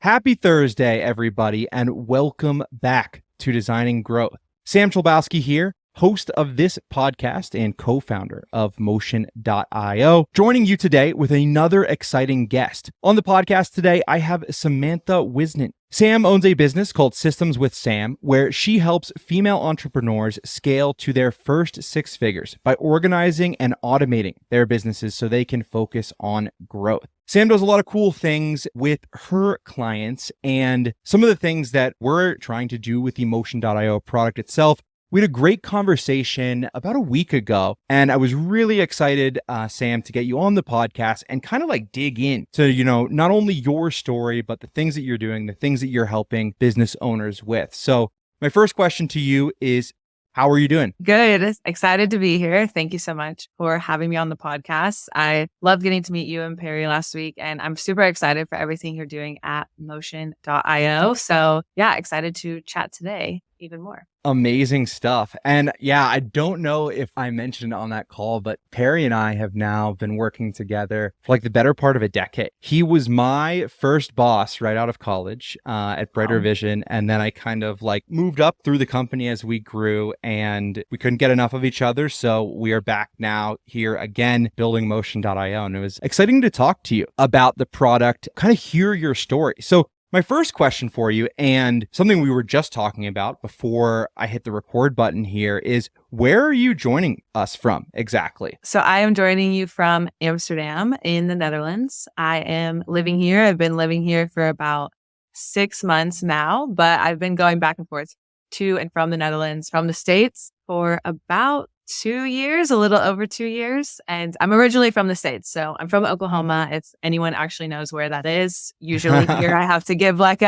Happy Thursday, everybody, and welcome back to Designing Growth. Sam Chlebowski here, host of this podcast and co-founder of Motion.io, joining you today with another exciting guest. On the podcast today, I have Samantha Whisnant. Sam owns a business called Systems with Sam, where she helps female entrepreneurs scale to their first six figures by organizing and automating their businesses so they can focus on growth. Sam does a lot of cool things with her clients, and some of the things that we're trying to do with the Motion.io product itself. We had a great conversation about a week ago, and I was really excited, Sam, to get you on the podcast and kind of like dig in to, not only your story, but the things that you're doing, the things that you're helping business owners with. So my first question to you is, how are you doing? Good. Excited to be here. Thank you so much for having me on the podcast. I loved getting to meet you and Perry last week, and I'm super excited for everything you're doing at Motion.io. So yeah, excited to chat today even more. Amazing stuff. And yeah, I don't know if I mentioned on that call, but Perry and I have now been working together for like the better part of a decade. He was my first boss right out of college at Brighter Vision. And then I kind of like moved up through the company as we grew and we couldn't get enough of each other. So we are back now here again, building Motion.io. And it was exciting to talk to you about the product, kind of hear your story. So my first question for you, and something we were just talking about before I hit the record button here, is where are you joining us from exactly? So I am joining you from Amsterdam in the Netherlands. I am living here. I've been living here for about 6 months now, but I've been going back and forth to and from the Netherlands, from the States for about 2 years, a little over 2 years. And I'm originally from the States. So I'm from Oklahoma. If anyone actually knows where that is, usually here I have to give like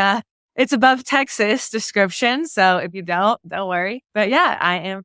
it's above Texas description. So if you don't worry. But yeah, I am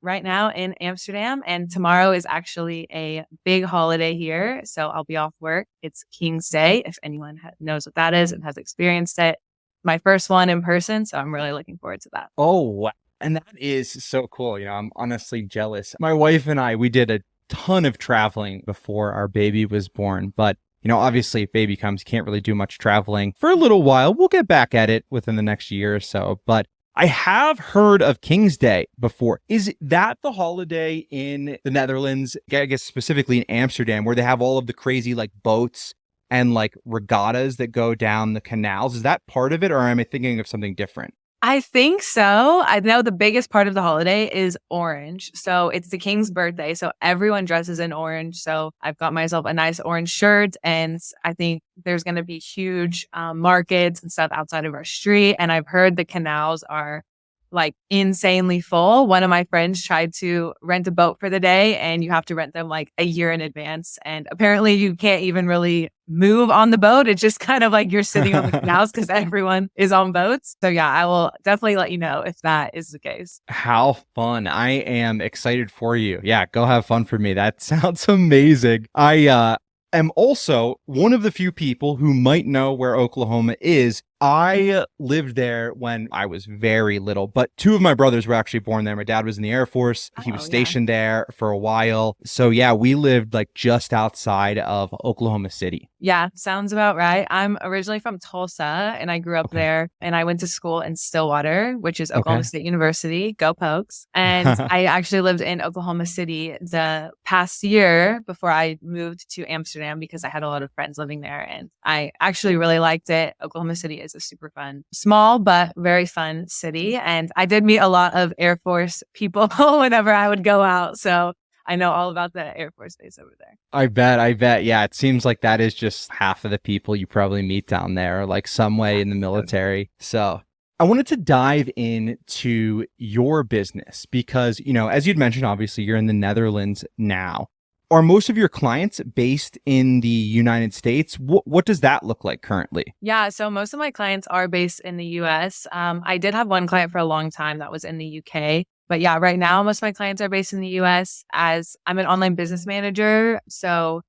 right now in Amsterdam, and tomorrow is actually a big holiday here. So I'll be off work. It's King's Day. If anyone knows what that is and has experienced it, my first one in person. So I'm really looking forward to that. Oh, wow. And that is so cool. I'm honestly jealous. My wife and I, we did a ton of traveling before our baby was born. But, obviously if baby comes, you can't really do much traveling for a little while. We'll get back at it within the next year or so. But I have heard of King's Day before. Is that the holiday in the Netherlands, I guess specifically in Amsterdam, where they have all of the crazy like boats and like regattas that go down the canals? Is that part of it, or am I thinking of something different? I think so. I know the biggest part of the holiday is orange. So it's the king's birthday. So everyone dresses in orange. So I've got myself a nice orange shirt, and I think there's going to be huge markets and stuff outside of our street. And I've heard the canals are like insanely full. One of my friends tried to rent a boat for the day, and you have to rent them like a year in advance. And apparently you can't even really move on the boat. It's just kind of like you're sitting on the canals because everyone is on boats. So yeah, I will definitely let you know if that is the case. How fun. I am excited for you. Yeah, go have fun for me. That sounds amazing. I am also one of the few people who might know where Oklahoma is. I lived there when I was very little, but two of my brothers were actually born there. My dad was in the Air Force. He was stationed there for a while. So yeah, we lived like just outside of Oklahoma City. Yeah, sounds about right. I'm originally from Tulsa, and I grew up there, and I went to school in Stillwater, which is Oklahoma State University. Go Pokes. And I actually lived in Oklahoma City the past year before I moved to Amsterdam because I had a lot of friends living there, and I actually really liked it. Oklahoma City is a super fun, small, but very fun city. And I did meet a lot of Air Force people whenever I would go out. So I know all about the Air Force Base over there. I bet. Yeah, it seems like that is just half of the people you probably meet down there, like some way in the military. So I wanted to dive into your business because, as you'd mentioned, obviously you're in the Netherlands now. Are most of your clients based in the United States? What does that look like currently? Yeah, so most of my clients are based in the US. I did have one client for a long time that was in the UK. But yeah, right now, most of my clients are based in the US as I'm an online business manager. So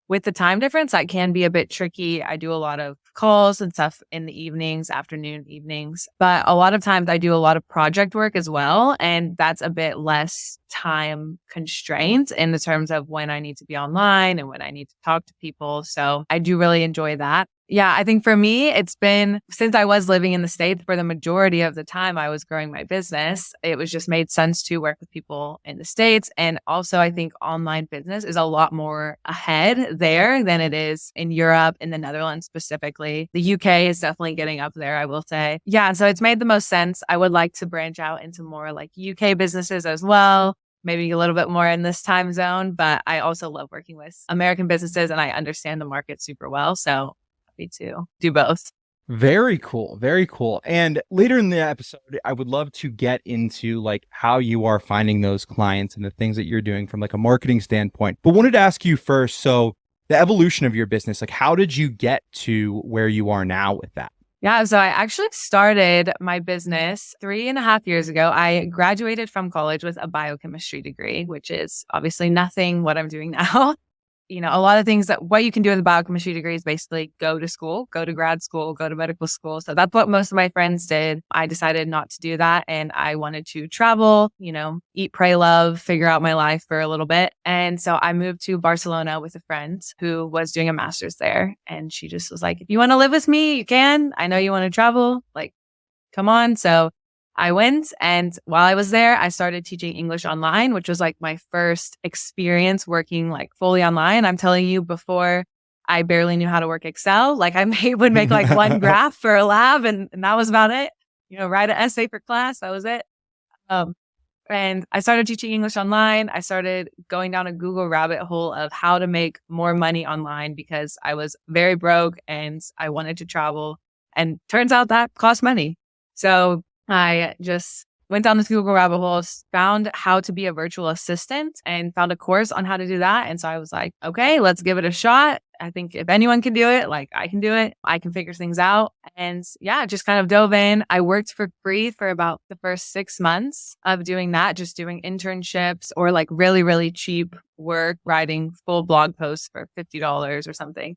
with the time difference, that can be a bit tricky. I do a lot of calls and stuff in the evenings, afternoon, evenings. But a lot of times I do a lot of project work as well. And that's a bit less time constraints in the terms of when I need to be online and when I need to talk to people. So I do really enjoy that. Yeah, I think for me, it's been since I was living in the States for the majority of the time I was growing my business, it was just made sense to work with people in the States. And also, I think online business is a lot more ahead there than it is in Europe, in the Netherlands specifically. The UK is definitely getting up there, I will say. Yeah, so it's made the most sense. I would like to branch out into more like UK businesses as well. Maybe a little bit more in this time zone, but I also love working with American businesses and I understand the market super well. So happy to do both. Very cool. Very cool. And later in the episode, I would love to get into like how you are finding those clients and the things that you're doing from like a marketing standpoint. But wanted to ask you first, so the evolution of your business, like how did you get to where you are now with that? Yeah, so I actually started my business 3.5 years ago. I graduated from college with a biochemistry degree, which is obviously nothing what I'm doing now. A lot of things that what you can do with a biochemistry degree is basically go to school, go to grad school, go to medical school. So that's what most of my friends did. I decided not to do that. And I wanted to travel, eat, pray, love, figure out my life for a little bit. And so I moved to Barcelona with a friend who was doing a master's there. And she just was like, if you want to live with me, you can. I know you want to travel. Like, come on. So I went, and while I was there, I started teaching English online, which was like my first experience working like fully online. I'm telling you, before I barely knew how to work Excel. Like would make like one graph for a lab, and that was about it. Write an essay for class. That was it. And I started teaching English online. I started going down a Google rabbit hole of how to make more money online because I was very broke and I wanted to travel. And turns out that cost money. So I just went down this Google rabbit hole, found how to be a virtual assistant and found a course on how to do that. And so I was like, okay, let's give it a shot. I think if anyone can do it, like I can do it. I can figure things out. And yeah, just kind of dove in. I worked for free for about the first 6 months of doing that, just doing internships or like really, really cheap work, writing full blog posts for $50 or something.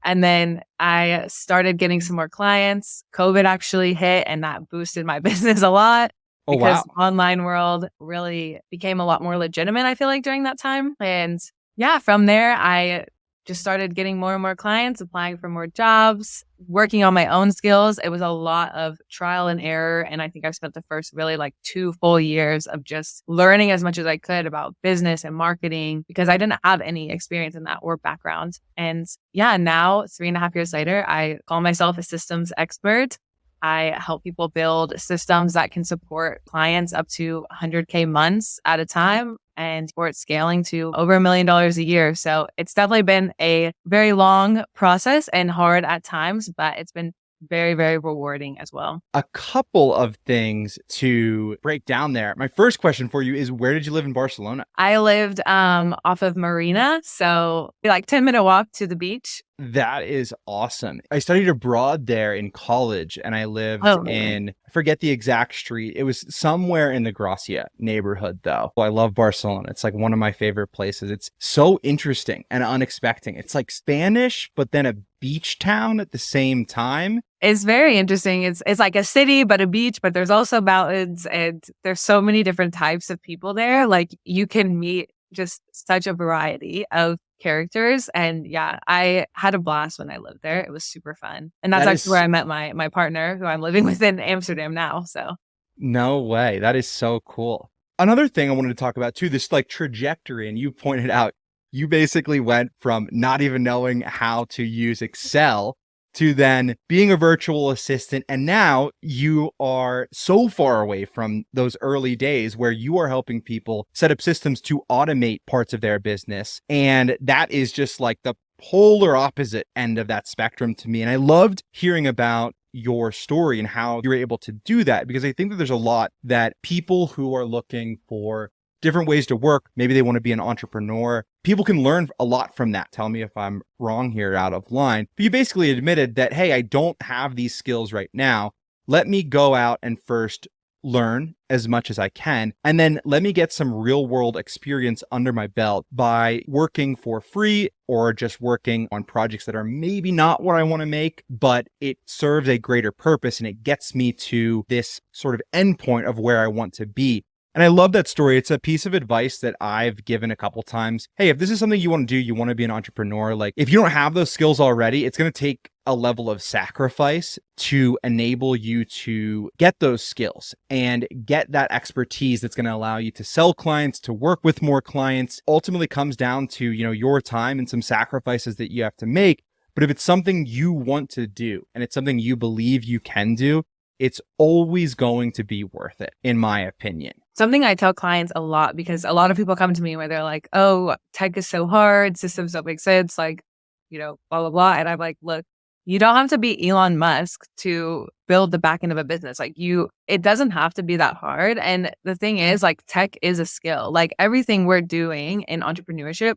And then I started getting some more clients. COVID actually hit and that boosted my business a lot Oh, because wow. online world really became a lot more legitimate, I feel like, during that time. And yeah, from there, I just started getting more and more clients, applying for more jobs, working on my own skills. It was a lot of trial and error. And I think I spent the first really like 2 full years of just learning as much as I could about business and marketing because I didn't have any experience in that or background. And yeah, now 3.5 years later, I call myself a systems expert. I help people build systems that can support clients up to 100K months at a time and support scaling to over $1 million a year. So it's definitely been a very long process and hard at times, but it's been very, very rewarding as well. A couple of things to break down there. My first question for you is, where did you live in Barcelona? I lived off of Marina, so like 10-minute walk to the beach. That is awesome. I studied abroad there in college and I lived Amazing. I forget the exact street. It was somewhere in the Gracia neighborhood though. I love Barcelona. It's like one of my favorite places. It's so interesting and unexpected. It's like Spanish, but then a beach town at the same time. It's very interesting. It's like a city, but a beach, but there's also mountains and there's so many different types of people there. Like you can meet just such a variety of characters. And yeah, I had a blast when I lived there. It was super fun. And that's actually where I met my partner who I'm living with in Amsterdam now. So no way. That is so cool. Another thing I wanted to talk about too, this like trajectory, and you pointed out, you basically went from not even knowing how to use Excel to then being a virtual assistant. And now you are so far away from those early days where you are helping people set up systems to automate parts of their business. And that is just like the polar opposite end of that spectrum to me. And I loved hearing about your story and how you're able to do that, because I think that there's a lot that people who are looking for different ways to work, maybe they want to be an entrepreneur, people can learn a lot from that. Tell me if I'm wrong here out of line. But you basically admitted that, hey, I don't have these skills right now. Let me go out and first learn as much as I can. And then let me get some real world experience under my belt by working for free or just working on projects that are maybe not what I want to make, but it serves a greater purpose and it gets me to this sort of endpoint of where I want to be. And I love that story. It's a piece of advice that I've given a couple times. Hey, if this is something you want to do, you want to be an entrepreneur, like if you don't have those skills already, it's going to take a level of sacrifice to enable you to get those skills and get that expertise that's going to allow you to sell clients, to work with more clients. Ultimately comes down to, your time and some sacrifices that you have to make. But if it's something you want to do and it's something you believe you can do, it's always going to be worth it, in my opinion. Something I tell clients a lot, because a lot of people come to me where they're like, oh, tech is so hard, systems don't make sense, like, blah, blah, blah. And I'm like, look, you don't have to be Elon Musk to build the back end of a business. It doesn't have to be that hard. And the thing is, like, tech is a skill. Like, everything we're doing in entrepreneurship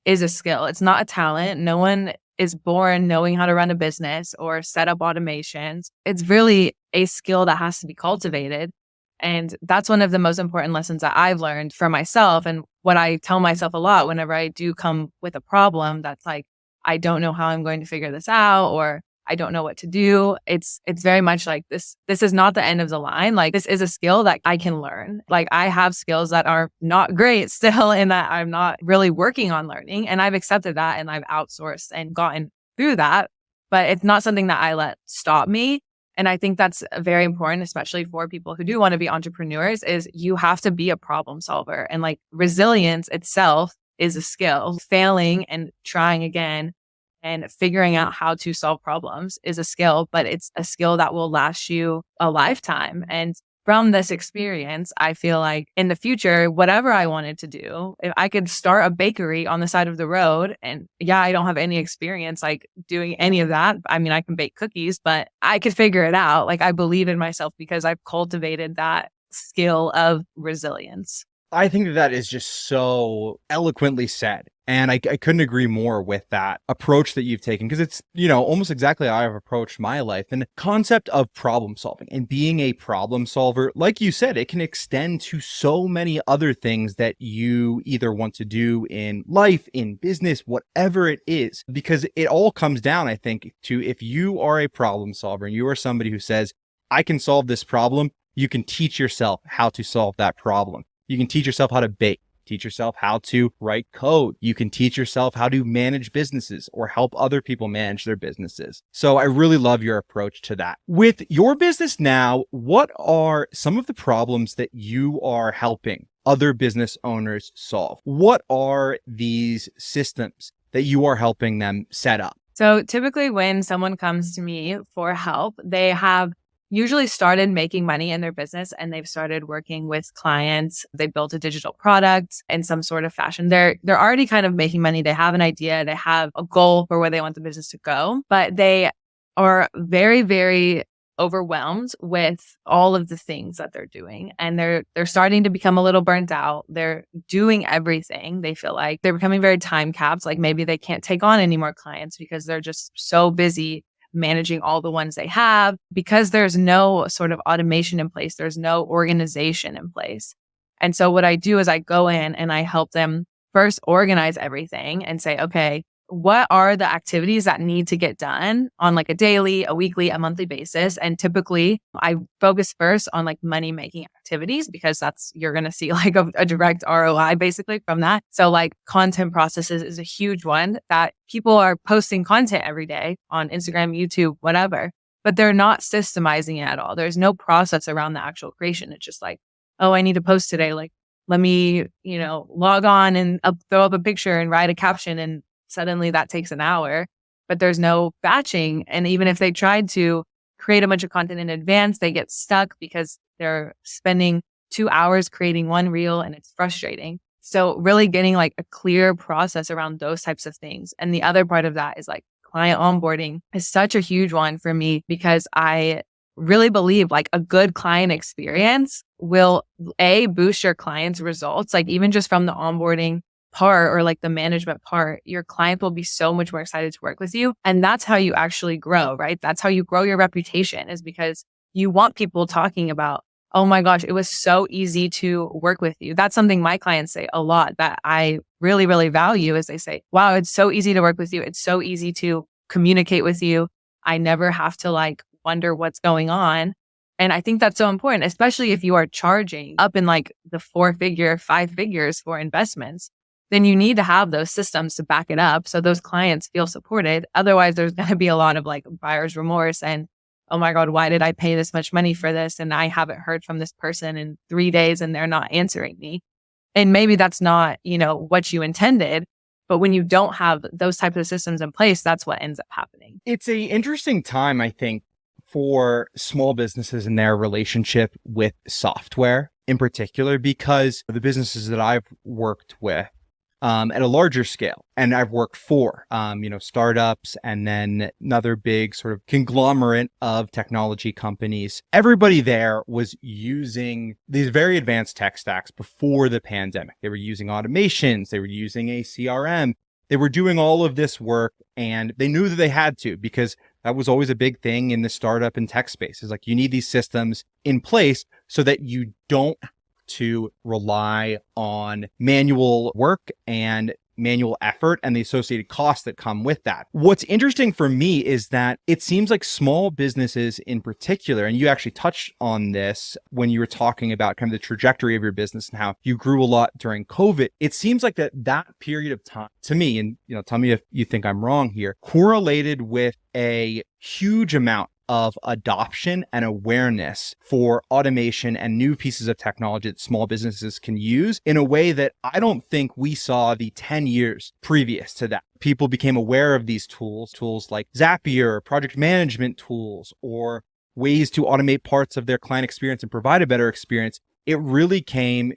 is a skill. It's not a talent. No one is born knowing how to run a business or set up automations. It's really a skill that has to be cultivated. And that's one of the most important lessons that I've learned for myself. And what I tell myself a lot whenever I do come with a problem that's like, I don't know how I'm going to figure this out, or I don't know what to do. It's very much like this is not the end of the line. Like, this is a skill that I can learn. Like, I have skills that are not great still and that I'm not really working on learning. And I've accepted that and I've outsourced and gotten through that. But it's not something that I let stop me. And I think that's very important, especially for people who do want to be entrepreneurs, is you have to be a problem solver. And like, resilience itself is a skill. Failing and trying again and figuring out how to solve problems is a skill, but it's a skill that will last you a lifetime. And from this experience, I feel like in the future, whatever I wanted to do, if I could start a bakery on the side of the road, and yeah, I don't have any experience like doing any of that. I mean, I can bake cookies, but I could figure it out. Like, I believe in myself because I've cultivated that skill of resilience. I think that is just so eloquently said. And I couldn't agree more with that approach that you've taken, because it's, almost exactly how I've approached my life. And the concept of problem solving and being a problem solver, like you said, it can extend to so many other things that you either want to do in life, in business, whatever it is, because it all comes down, I think, to if you are a problem solver and you are somebody who says, I can solve this problem, you can teach yourself how to solve that problem. You can teach yourself how to bake, teach yourself how to write code. You can teach yourself how to manage businesses or help other people manage their businesses. So I really love your approach to that. With your business now, what are some of the problems that you are helping other business owners solve? What are these systems that you are helping them set up? So typically when someone comes to me for help, they have usually started making money in their business and they've started working with clients. They built a digital product in some sort of fashion. They're already kind of making money. They have an idea. They have a goal for where they want the business to go, but they are very, very overwhelmed with all of the things that they're doing. And they're starting to become a little burnt out. They're doing everything. They feel like they're becoming very time capped. Like maybe they can't take on any more clients because they're just so busy managing all the ones they have, because there's no sort of automation in place. There's no organization in place. And so what I do is I go in and I help them first organize everything and say, okay, what are the activities that need to get done on like a daily, a weekly, a monthly basis? And typically I focus first on like money making activities, because you're going to see like a direct ROI basically from that. So like content processes is a huge one, that people are posting content every day on Instagram, YouTube, whatever, but they're not systemizing it at all. There's no process around the actual creation. It's just like, oh, I need to post today. Like, let me, log on and throw up a picture and write a caption, and suddenly that takes an hour, but there's no batching. And even if they tried to create a bunch of content in advance, they get stuck because they're spending 2 hours creating one reel and it's frustrating. So really getting like a clear process around those types of things. And the other part of that is like client onboarding is such a huge one for me, because I really believe like a good client experience will boost your client's results. Like even just from the onboarding part or like the management part, your client will be so much more excited to work with you. And that's how you actually grow, right? That's how you grow your reputation, is because you want people talking about, oh my gosh, it was so easy to work with you. That's something my clients say a lot that I really, really value, is they say, wow, it's so easy to work with you. It's so easy to communicate with you. I never have to like wonder what's going on. And I think that's so important, especially if you are charging up in like the 4-figure, 5 figures for investments, then you need to have those systems to back it up so those clients feel supported. Otherwise, there's going to be a lot of like buyer's remorse and, oh my God, why did I pay this much money for this? And I haven't heard from this person in 3 days and they're not answering me. And maybe that's not, what you intended. But when you don't have those types of systems in place, that's what ends up happening. It's a interesting time, I think, for small businesses and their relationship with software in particular, because the businesses that I've worked with at a larger scale, and I've worked for, startups and then another big sort of conglomerate of technology companies. Everybody there was using these very advanced tech stacks before the pandemic. They were using automations. They were using a CRM. They were doing all of this work, and they knew that they had to, because that was always a big thing in the startup and tech space. Is like, you need these systems in place so that you don't have to rely on manual work and manual effort and the associated costs that come with that. What's interesting for me is that it seems like small businesses in particular, and you actually touched on this when you were talking about kind of the trajectory of your business and how you grew a lot during COVID. It seems like that period of time, to me, and tell me if you think I'm wrong here, correlated with a huge amount of adoption and awareness for automation and new pieces of technology that small businesses can use in a way that I don't think we saw the 10 years previous to that. People became aware of these tools like Zapier, project management tools, or ways to automate parts of their client experience and provide a better experience. It really came,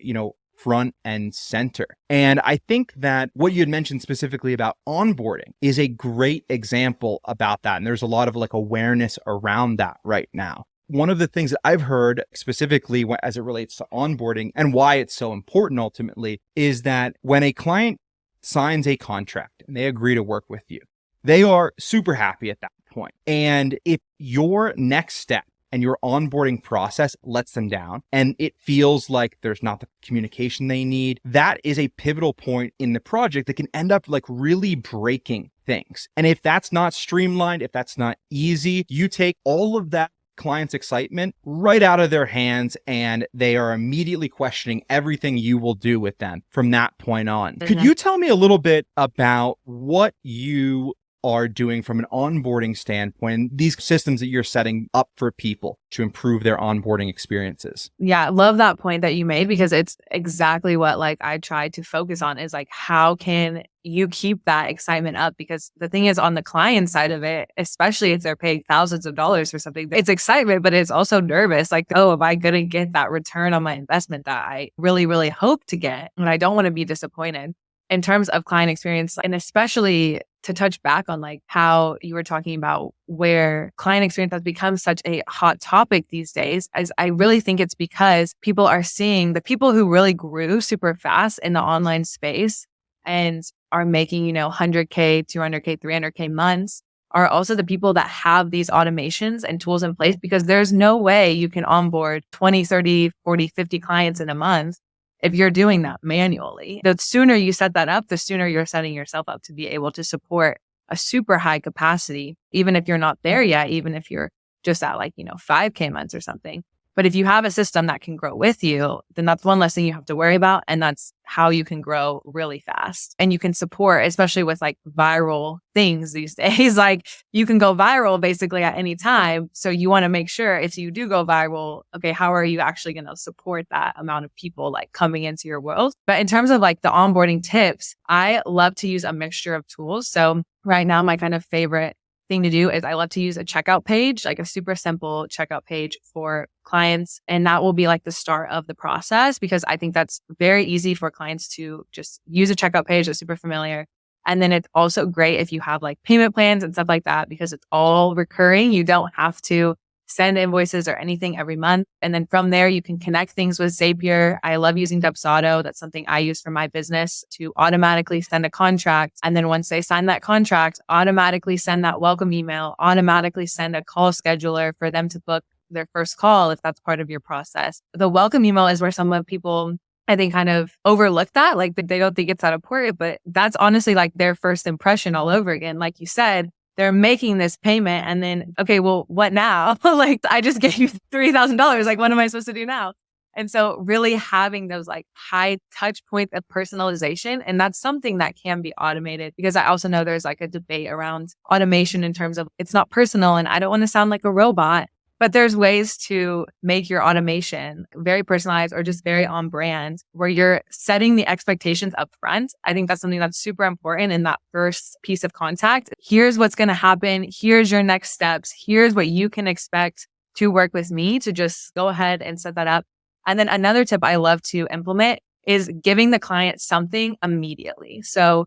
front and center. And I think that what you had mentioned specifically about onboarding is a great example about that. And there's a lot of like awareness around that right now. One of the things that I've heard specifically as it relates to onboarding and why it's so important ultimately is that when a client signs a contract and they agree to work with you, they are super happy at that point. And if your next step and your onboarding process lets them down and it feels like there's not the communication they need, that is a pivotal point in the project that can end up like really breaking things. And if that's not streamlined, if that's not easy, you take all of that client's excitement right out of their hands and they are immediately questioning everything you will do with them from that point on. Could you tell me a little bit about what you are doing from an onboarding standpoint, these systems that you're setting up for people to improve their onboarding experiences? Yeah, I love that point that you made, because it's exactly what like I try to focus on is like, how can you keep that excitement up? Because the thing is, on the client side of it, especially if they're paying thousands of dollars for something, it's excitement, but it's also nervous. Like, oh, am I going to get that return on my investment that I really, really hope to get? And I don't want to be disappointed. In terms of client experience, and especially to touch back on like how you were talking about where client experience has become such a hot topic these days, as I really think it's because people are seeing the people who really grew super fast in the online space and are making, 100K, 200K, 300K months are also the people that have these automations and tools in place, because there's no way you can onboard 20, 30, 40, 50 clients in a month if you're doing that manually. The sooner you set that up, the sooner you're setting yourself up to be able to support a super high capacity, even if you're not there yet, even if you're just at 5K months or something. But if you have a system that can grow with you, then that's one less thing you have to worry about. And that's how you can grow really fast. And you can support, especially with like viral things these days, like you can go viral basically at any time. So you want to make sure if you do go viral, okay, how are you actually going to support that amount of people like coming into your world? But in terms of like the onboarding tips, I love to use a mixture of tools. So right now, my kind of favorite thing to do is I love to use a checkout page, like a super simple checkout page for clients. And that will be like the start of the process, because I think that's very easy for clients to just use a checkout page that's super familiar. And then it's also great if you have like payment plans and stuff like that, because it's all recurring. You don't have to send invoices or anything every month. And then from there, you can connect things with Zapier. I love using Dubsado. That's something I use for my business to automatically send a contract. And then once they sign that contract, automatically send that welcome email, automatically send a call scheduler for them to book their first call if that's part of your process. The welcome email is where some of people, I think, kind of overlook that. Like they don't think it's that important, but that's honestly like their first impression all over again. Like you said, they're making this payment and then, okay, well, what now? Like, I just gave you $3,000. Like, what am I supposed to do now? And so really having those like high touch points of personalization. And that's something that can be automated, because I also know there's like a debate around automation in terms of it's not personal and I don't want to sound like a robot. But there's ways to make your automation very personalized or just very on brand, where you're setting the expectations up front. I think that's something that's super important in that first piece of contact. Here's what's going to happen. Here's your next steps. Here's what you can expect to work with me, to just go ahead and set that up. And then another tip I love to implement is giving the client something immediately. So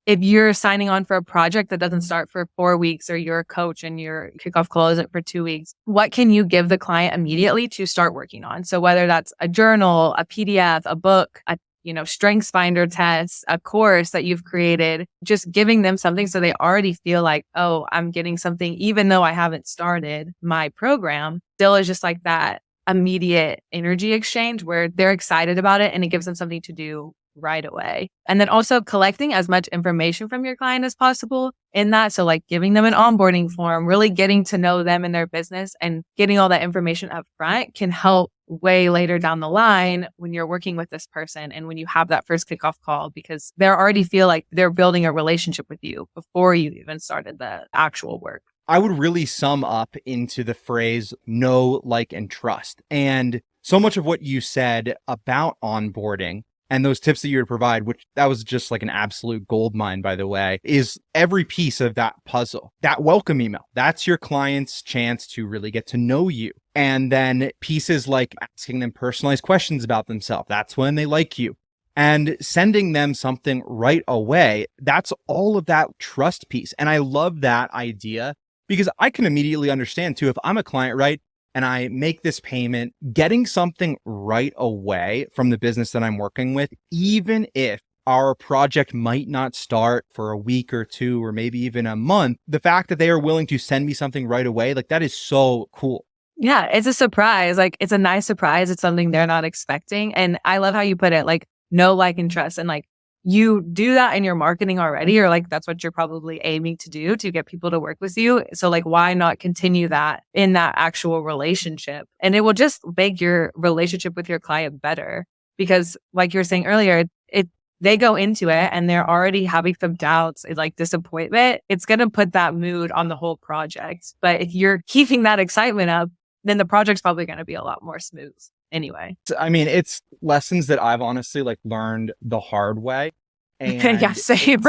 if you're signing on for a project that doesn't start for 4 weeks, or you're a coach and your kickoff close it for 2 weeks, what can you give the client immediately to start working on? So whether that's a journal, a PDF, a book, a strengths finder test, a course that you've created, just giving them something so they already feel like, oh, I'm getting something, even though I haven't started my program, still is just like that immediate energy exchange where they're excited about it and it gives them something to do right away. And then also collecting as much information from your client as possible in that. So like giving them an onboarding form, really getting to know them and their business, and getting all that information up front can help way later down the line when you're working with this person and when you have that first kickoff call, because they already feel like they're building a relationship with you before you even started the actual work. I would really sum up into the phrase know, like, and trust. And so much of what you said about onboarding and those tips that you would provide, which that was just like an absolute gold mine, by the way, is every piece of that puzzle. That welcome email, that's your client's chance to really get to know you. And then pieces like asking them personalized questions about themselves, that's when they like you. And sending them something right away, that's all of that trust piece. And I love that idea, because I can immediately understand too, if I'm a client, right, and I make this payment, getting something right away from the business that I'm working with, even if our project might not start for a week or two, or maybe even a month, the fact that they are willing to send me something right away, like that is so cool. Yeah, it's a surprise. Like, it's a nice surprise. It's something they're not expecting. And I love how you put it, like, know, like, and trust. And like, you do that in your marketing already, or like that's what you're probably aiming to do to get people to work with you. So like, why not continue that in that actual relationship? And it will just make your relationship with your client better, because like you were saying earlier, they go into it and they're already having some doubts and like disappointment. It's going to put that mood on the whole project. But if you're keeping that excitement up, then the project's probably going to be a lot more smooth anyway. I mean, it's lessons that I've honestly like learned the hard way. And yeah, same.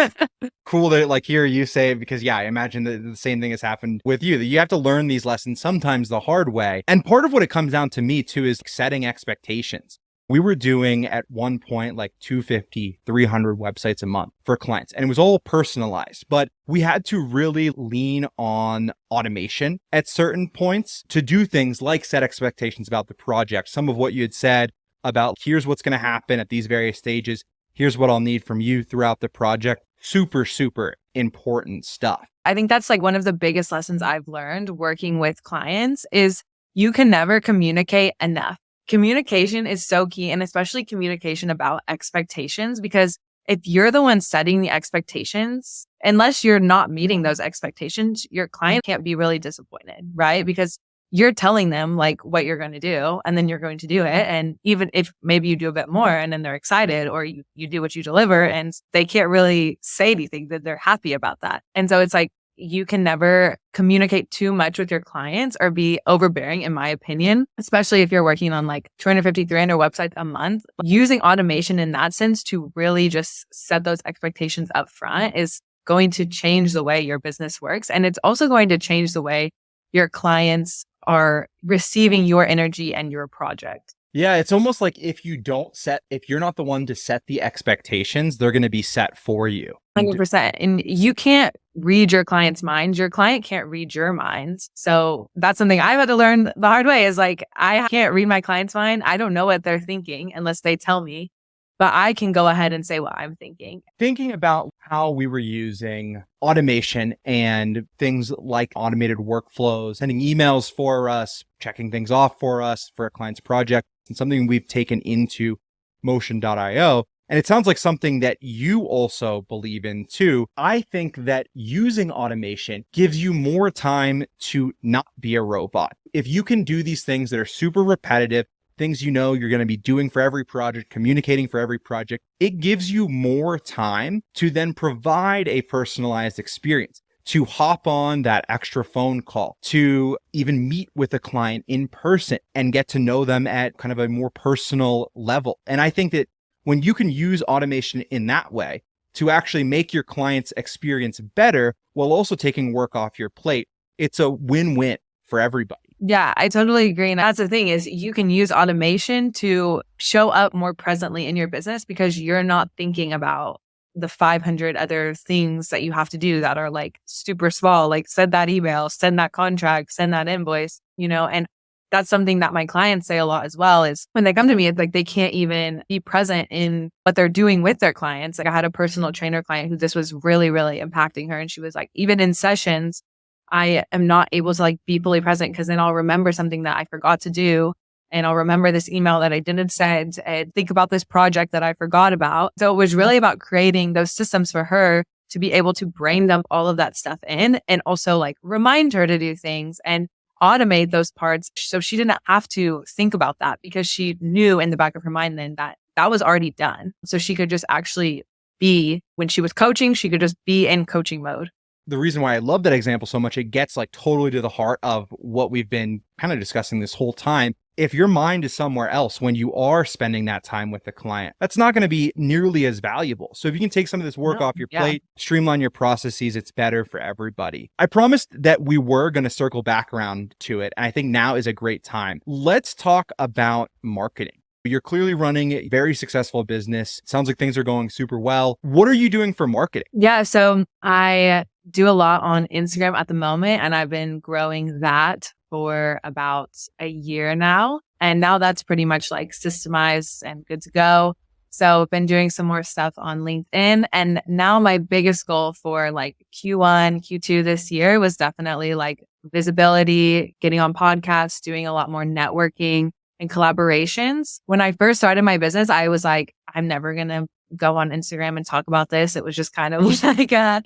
cool to like hear you say it, because yeah, I imagine that the same thing has happened with you, that you have to learn these lessons sometimes the hard way. And part of what it comes down to me too is setting expectations. We were doing at one point like 250, 300 websites a month for clients, and it was all personalized, but we had to really lean on automation at certain points to do things like set expectations about the project. Some of what you had said about here's what's going to happen at these various stages. Here's what I'll need from you throughout the project. Super, super important stuff. I think that's like one of the biggest lessons I've learned working with clients is you can never communicate enough. Communication is so key, and especially communication about expectations, because if you're the one setting the expectations, unless you're not meeting those expectations, your client can't be really disappointed, right? Because you're telling them like what you're going to do, and then you're going to do it. And even if maybe you do a bit more and then they're excited, or you do what you deliver and they can't really say anything that they're happy about that. And so it's like, you can never communicate too much with your clients or be overbearing, in my opinion, especially if you're working on like 250, 300 websites a month. Using automation in that sense to really just set those expectations up front is going to change the way your business works. And it's also going to change the way your clients are receiving your energy and your project. Yeah, it's almost like if you're not the one to set the expectations, they're going to be set for you. 100%. And you can't read your client's minds. Your client can't read your minds. So that's something I've had to learn the hard way, is like, I can't read my client's mind. I don't know what they're thinking unless they tell me, but I can go ahead and say what I'm thinking. Thinking about how we were using automation and things like automated workflows, sending emails for us, checking things off for us for a client's project, and something we've taken into Motion.io. And it sounds like something that you also believe in too. I think that using automation gives you more time to not be a robot. If you can do these things that are super repetitive, things you know you're going to be doing for every project, communicating for every project, it gives you more time to then provide a personalized experience, to hop on that extra phone call, to even meet with a client in person and get to know them at kind of a more personal level. And I think that when you can use automation in that way to actually make your client's experience better while also taking work off your plate, it's a win-win for everybody. Yeah, I totally agree. And that's the thing is you can use automation to show up more presently in your business because you're not thinking about the 500 other things that you have to do that are like super small, like send that email, send that contract, send that invoice, and that's something that my clients say a lot as well is when they come to me, it's like they can't even be present in what they're doing with their clients. Like I had a personal trainer client who this was really, really impacting her. And she was like, even in sessions, I am not able to like be fully present because then I'll remember something that I forgot to do. And I'll remember this email that I didn't send and think about this project that I forgot about. So it was really about creating those systems for her to be able to brain dump all of that stuff in and also like remind her to do things and automate those parts. So she didn't have to think about that because she knew in the back of her mind then that that was already done. So she could just actually be, when she was coaching, she could just be in coaching mode. The reason why I love that example so much, it gets like totally to the heart of what we've been kind of discussing this whole time. If your mind is somewhere else when you are spending that time with the client, that's not going to be nearly as valuable. So if you can take some of this work off your plate, streamline your processes, it's better for everybody. I promised that we were going to circle back around to it. And I think now is a great time. Let's talk about marketing. You're clearly running a very successful business. Sounds like things are going super well. What are you doing for marketing? Yeah, so I do a lot on Instagram at the moment, and I've been growing that for about a year now. And now that's pretty much like systemized and good to go. So I've been doing some more stuff on LinkedIn. And now my biggest goal for like Q1, Q2 this year was definitely like visibility, getting on podcasts, doing a lot more networking and collaborations. When I first started my business, I was like, I'm never going to go on Instagram and talk about this. It was just kind of like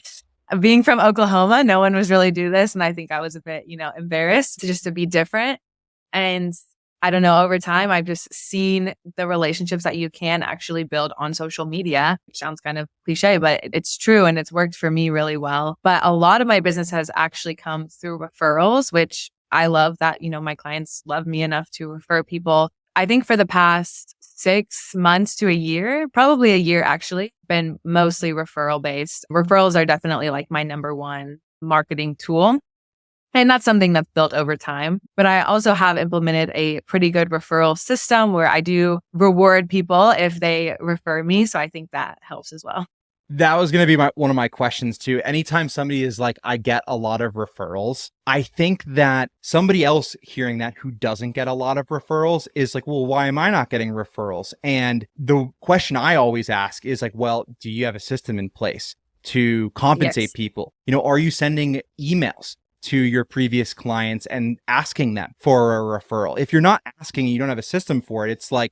being from Oklahoma, no one was really do this. And I think I was a bit, embarrassed just to be different. And I don't know, over time, I've just seen the relationships that you can actually build on social media, which sounds kind of cliche, but it's true. And it's worked for me really well. But a lot of my business has actually come through referrals, which I love that, my clients love me enough to refer people. I think for the past 6 months to a year, probably a year actually, been mostly referral based. Referrals are definitely like my number one marketing tool. And that's something that's built over time. But I also have implemented a pretty good referral system where I do reward people if they refer me. So I think that helps as well. That was going to be one of my questions too. Anytime somebody is like, I get a lot of referrals, I think that somebody else hearing that who doesn't get a lot of referrals is like, well, why am I not getting referrals? And the question I always ask is like, well, do you have a system in place to compensate people? Are you sending emails to your previous clients and asking them for a referral? If you're not asking, you don't have a system for it, it's like,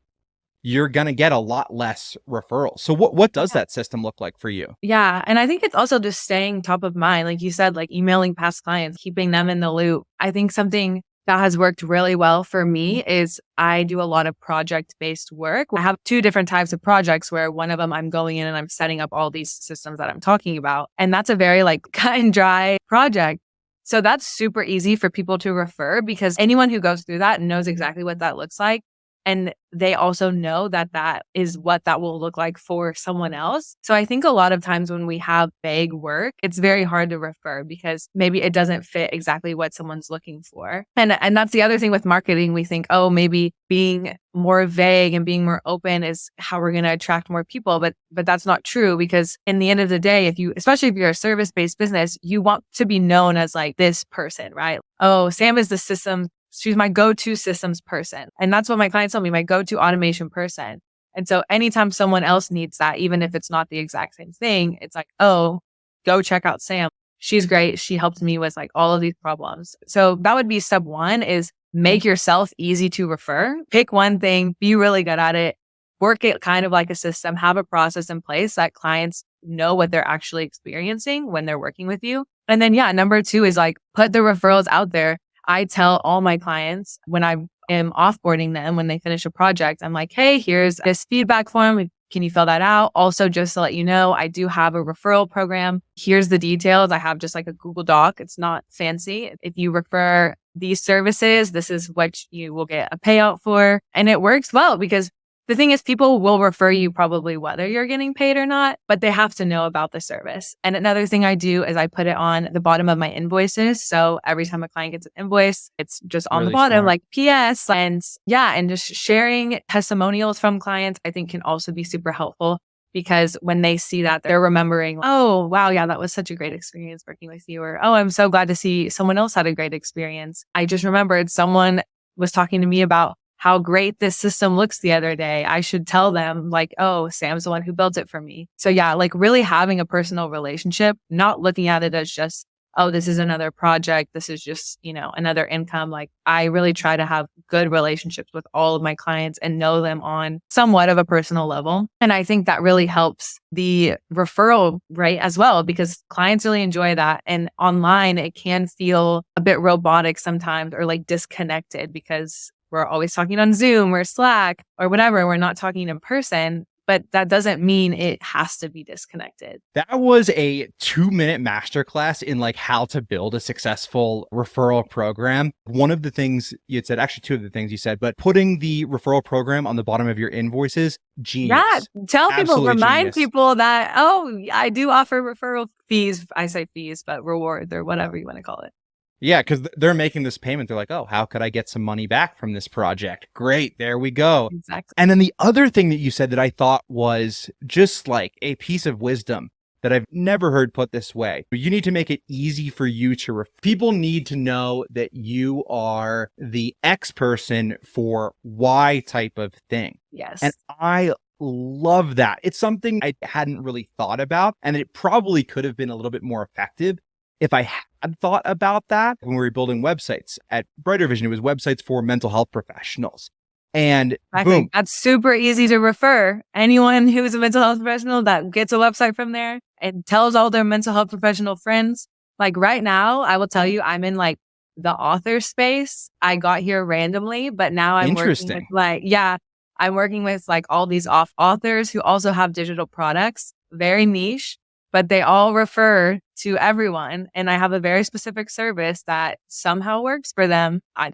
you're going to get a lot less referrals. So what does that system look like for you? Yeah. And I think it's also just staying top of mind. Like you said, like emailing past clients, keeping them in the loop. I think something that has worked really well for me is I do a lot of project-based work. I have 2 different types of projects where one of them I'm going in and I'm setting up all these systems that I'm talking about. And that's a very like cut and dry project. So that's super easy for people to refer because anyone who goes through that knows exactly what that looks like. And they also know that that is what that will look like for someone else. So I think a lot of times when we have vague work, it's very hard to refer because maybe it doesn't fit exactly what someone's looking for. And that's the other thing with marketing. We think, oh, maybe being more vague and being more open is how we're going to attract more people. But that's not true because in the end of the day, especially if you're a service-based business, you want to be known as like this person, right? Oh, Sam is the system. She's my go-to systems person. And that's what my clients tell me, my go-to automation person. And so anytime someone else needs that, even if it's not the exact same thing, it's like, oh, go check out Sam. She's great. She helped me with like all of these problems. So that would be step 1 is make yourself easy to refer. Pick one thing, be really good at it, work it kind of like a system, have a process in place that clients know what they're actually experiencing when they're working with you. And then, yeah, number two is like put the referrals out there. I tell all my clients when I am offboarding them, when they finish a project, I'm like, hey, here's this feedback form. Can you fill that out? Also, just to let you know, I do have a referral program. Here's the details. I have just like a Google Doc. It's not fancy. If you refer these services, this is what you will get a payout for. And it works well because the thing is, people will refer you probably whether you're getting paid or not, but they have to know about the service. And another thing I do is I put it on the bottom of my invoices. So every time a client gets an invoice, it's just on the bottom, smart. like PS. And yeah, and just sharing testimonials from clients, I think can also be super helpful because when they see that, they're remembering, oh, wow, yeah, that was such a great experience working with you. Or, oh, I'm so glad to see someone else had a great experience. I just remembered someone was talking to me about how great this system looks the other day. I should tell them like, oh, Sam's the one who built it for me. So yeah, like really having a personal relationship, not looking at it as just, oh, this is another project. This is just, another income. Like I really try to have good relationships with all of my clients and know them on somewhat of a personal level. And I think that really helps the referral rate as well, because clients really enjoy that. And online, it can feel a bit robotic sometimes or like disconnected because we're always talking on Zoom or Slack or whatever. We're not talking in person, but that doesn't mean it has to be disconnected. That was a 2-minute masterclass in like how to build a successful referral program. One of the things you had said, actually two of the things you said, but putting the referral program on the bottom of your invoices, genius. Yeah, tell people, Absolutely remind genius. people that, oh, I do offer referral fees. I say fees, but rewards or whatever you want to call it. Yeah, because they're making this payment. They're like, oh, how could I get some money back from this project? Great. There we go. Exactly. And then the other thing that you said that I thought was just like a piece of wisdom that I've never heard put this way. You need to make it easy for you to people need to know that you are the X person for Y type of thing. Yes. And I love that. It's something I hadn't really thought about, and it probably could have been a little bit more effective if I had thought about that when we were building websites at Brighter Vision. It was websites for mental health professionals. And I boom. think that's super easy to refer. Anyone who's a mental health professional that gets a website from there and tells all their mental health professional friends. Like right now, I will tell you, I'm in like the author space. I got here randomly, but now I'm working with I'm working with like all these authors who also have digital products, very niche, but they all refer to everyone. And I have a very specific service that somehow works for them. I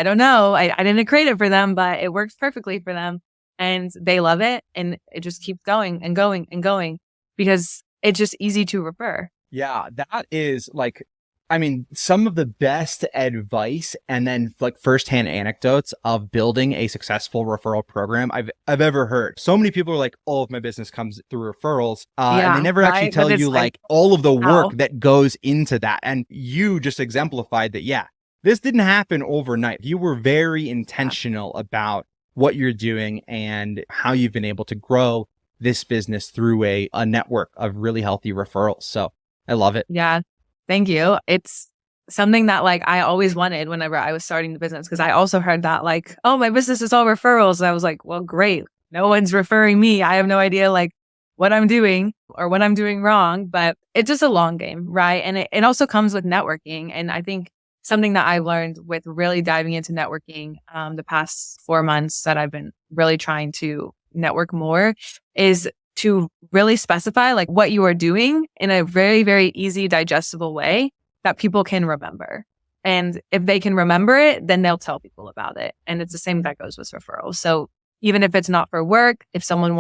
don't know. I didn't create it for them, but it works perfectly for them. And they love it. And it just keeps going and going and going because it's just easy to refer. Yeah, that is like, I mean, some of the best advice and then like firsthand anecdotes of building a successful referral program I've ever heard. So many people are like, all of my business comes through referrals. And they never actually tell you like all of the work that goes into that. And you just exemplified that, yeah, this didn't happen overnight. You were very intentional about what you're doing and how you've been able to grow this business through a network of really healthy referrals. So I love it. Yeah. Thank you. It's something that like I always wanted whenever I was starting the business, because I also heard that like, oh, my business is all referrals. And I was like, well, great. No one's referring me. I have no idea like what I'm doing or what I'm doing wrong, but it's just a long game, right? And it also comes with networking. And I think something that I've learned with really diving into networking the past 4 months that I've been really trying to network more is to really specify like what you are doing in a very, very easy, digestible way that people can remember. And if they can remember it, then they'll tell people about it. And it's the same that goes with referrals. So even if it's not for work, if someone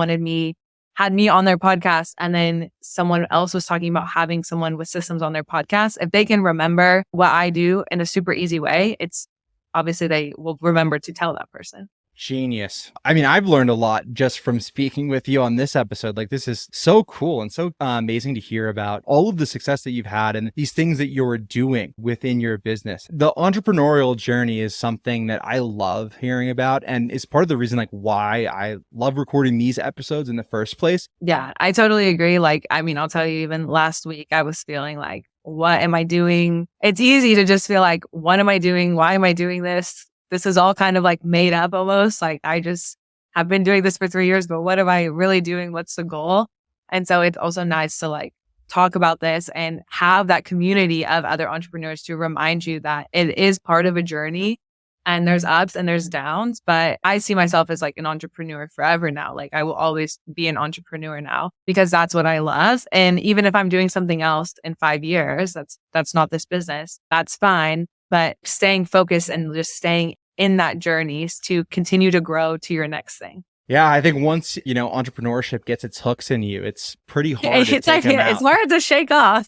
had me on their podcast and then someone else was talking about having someone with systems on their podcast, if they can remember what I do in a super easy way, it's obviously they will remember to tell that person. Genius. I mean, I've learned a lot just from speaking with you on this episode. Like, this is so cool and so amazing to hear about all of the success that you've had and these things that you're doing within your business. The entrepreneurial journey is something that I love hearing about and is part of the reason like why I love recording these episodes in the first place. Yeah, I totally agree. Like, I mean, I'll tell you, even last week, I was feeling like, what am I doing? It's easy to just feel like, what am I doing? Why am I doing this? This is all kind of like made up almost. Like I just I've been doing this for 3 years, but what am I really doing? What's the goal? And so it's also nice to like talk about this and have that community of other entrepreneurs to remind you that it is part of a journey and there's ups and there's downs. But I see myself as like an entrepreneur forever now. Like I will always be an entrepreneur now because that's what I love. And even if I'm doing something else in 5 years, that's not this business, that's fine. But staying focused and just staying in that journey to continue to grow to your next thing. Yeah, I think once, entrepreneurship gets its hooks in you, it's pretty hard to take them out. It's hard to shake off.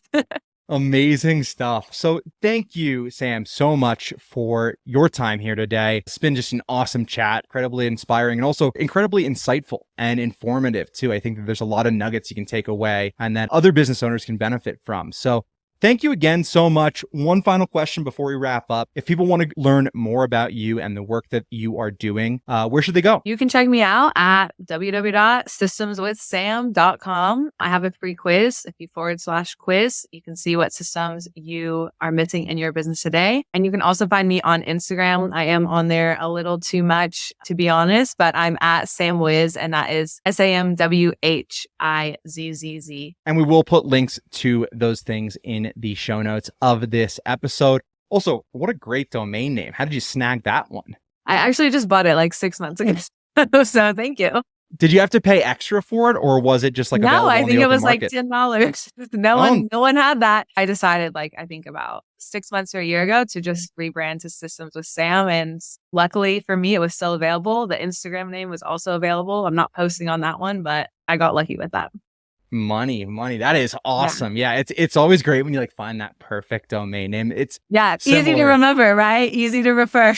Amazing stuff. So thank you, Sam, so much for your time here today. It's been just an awesome chat, incredibly inspiring and also incredibly insightful and informative too. I think that there's a lot of nuggets you can take away and that other business owners can benefit from. So thank you again so much. One final question before we wrap up. If people want to learn more about you and the work that you are doing, where should they go? You can check me out at www.systemswithsam.com. I have a free quiz. If you /quiz, you can see what systems you are missing in your business today. And you can also find me on Instagram. I am on there a little too much, to be honest, but I'm at Sam Wiz, and that is SAMWHIZZZ. And we will put links to those things in the show notes of this episode. Also, what a great domain name. How did you snag that one? I actually just bought it like 6 months ago. So thank you. Did you have to pay extra for it or was it just like No, I think it was market? like $10. No one had that. I decided I think about 6 months or a year ago to just rebrand to Systems with Sam. And luckily for me, it was still available. The Instagram name was also available. I'm not posting on that one, but I got lucky with that. Money. That is awesome. Yeah. It's always great when you find that perfect domain name. It's easy to remember, right? Easy to refer.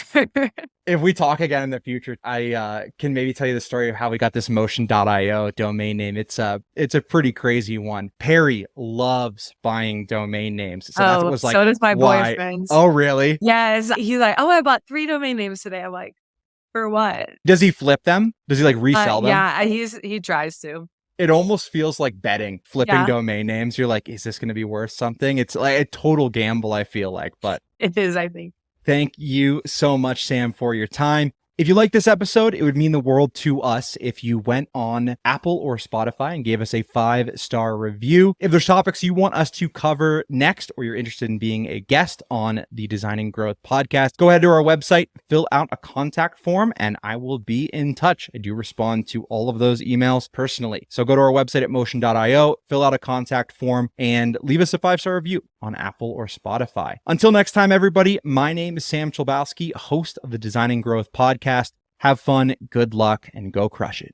If we talk again in the future, I can maybe tell you the story of how we got this motion.io domain name. It's a pretty crazy one. Perry loves buying domain names. So that was so does my boyfriend. Oh, really? Yes. He's like, I bought 3 domain names today. I'm like, for what? Does he flip them? Does he resell them? Yeah, he tries to. It almost feels like betting, flipping domain names. You're like, is this going to be worth something? It's like a total gamble, I feel like, but it is, I think. Thank you so much, Sam, for your time. If you like this episode, it would mean the world to us if you went on Apple or Spotify and gave us a 5-star review. If there's topics you want us to cover next, or you're interested in being a guest on the Designing Growth podcast, go ahead to our website, fill out a contact form, and I will be in touch. I do respond to all of those emails personally. So go to our website at motion.io, fill out a contact form, and leave us a 5-star review on Apple or Spotify. Until next time, everybody, my name is Sam Cholbowski, host of the Designing Growth podcast. Have fun, good luck, and go crush it.